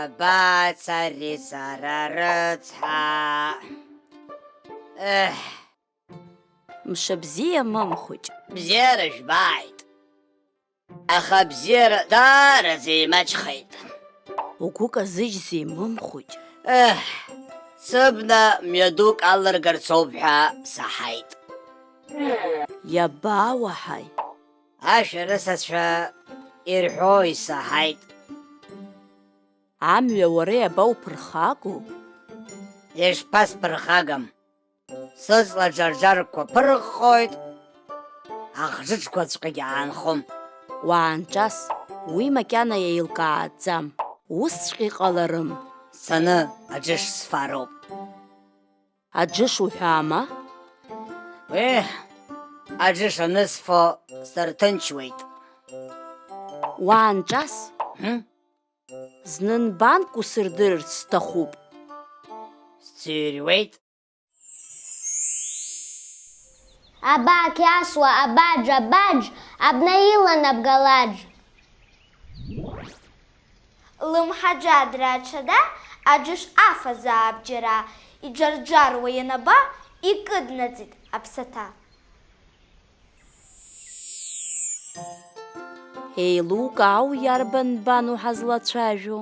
Уасабацари сара рыцҳа. Мшыбзиа мымхәыҷ. Бзиара жәбааит. Аха бзиара даараӡа имаҷхеит. Угәы казыжьзеи мымхәыҷ? Сыбна мҩадук алыргарцоуп ҳәа саҳаит. Иабауаҳаи? Ашәарысацәа ирҳәо исаҳаит. Амҩа уара иабауԥырхагоу? Ишԥасԥырхагам. Сыҵла џарџарқәа ԥырххоит, ахжыҿқәаҵәҟьагьы аанхом. Уаанҿас, уи макьана иеилкааӡам. Усҵәҟьа иҟаларым. Саны аџыш сфароуп. Аџыш уҳәаама? Аџыш анысфо сарҭынчуеит. Уаанҿас? Зны нбанк усырдырырц сҭахуп. Сӡырҩуеит. Абак иасуа абаџ, абнаилан абгалаџ. Лымҳаџьа драчада, аџыш афазаап џьара, иџарџаруа ианаба, икыднаҵит аԥсаҭа. Еилукаау иарбан нбану ҳазлацәажәо?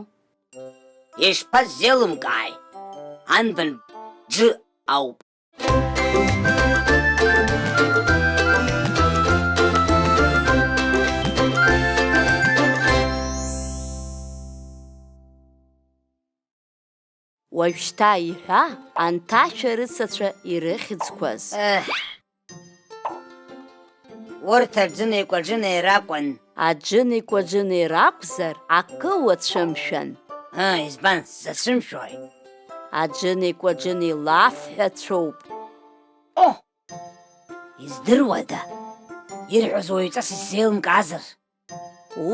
Ишԥасзеилымкааи? Анбан џы ауп. Уажәшьҭа иҳәа, анҭ ашәарыцацәа ирыхьӡқәаз. Урҭ аџыни-кәаџыни ракәын. Аџыни-кәаџыни ракәзар, акы уацәымшәан. Избан, сацәымшәои? Аџыни-кәаџыни лаф ҳәа цәоуп. Издыруада? Ирҳәоз уаҩҵас исзеилымкаазар?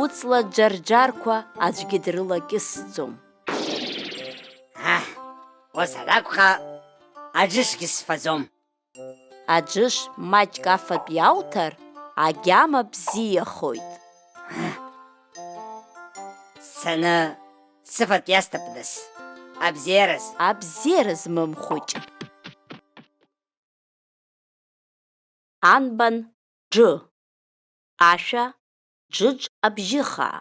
Уҵла џарџарқәа аӡәгьы дрылакьысӡом. Ус анакәха, аџышгьы сфаӡом. Аџыш маҷк афатә иауҭар, агьама бзиахоит. Саны сыфатә иасҭапдас, абзиараз. Абзиараз мымхәыҷ. Анбан џы, ашәа џыџ абжьыхаа.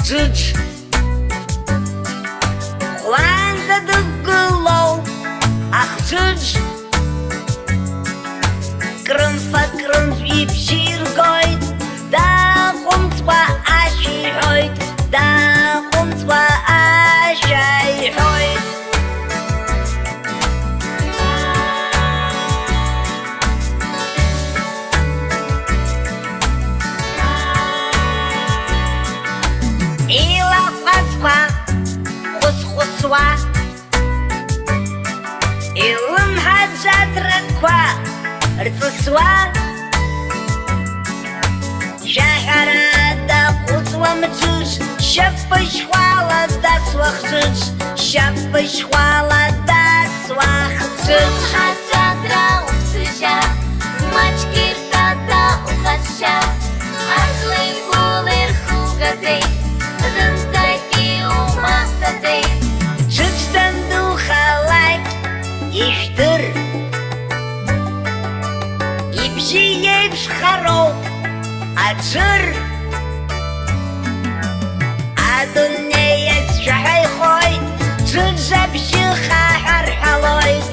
Џыџ хәлаанӡа дықәгылоу ахџыџ крымфа-крымф ибжьы иргоит, даҟәымҵкәа ашәа иҳәоит, даҟәымҵкәа ашәа иҳәоит. Хәыс-хәысуа илымҳаџьадрақәа рҵысуа, шәаҳәара даҟәыҵуам џыџ, шьапышьхәала дасуа хџыџ, шьапышьхәала дасуа хџыџ. Лымҳаџьадра уԥсыжьа, маҷк иртата ухашьа, аӡла игәыла ирхугаӡеит, зынӡагьы умаҳҵаӡеит. Џыџ дандухалак ишәдыр, ибжьы иеиԥш хароуп аџыр. Адунеи азшәаҳәа ихоит, џыџ абжьыха ҳәа рҳәалоит,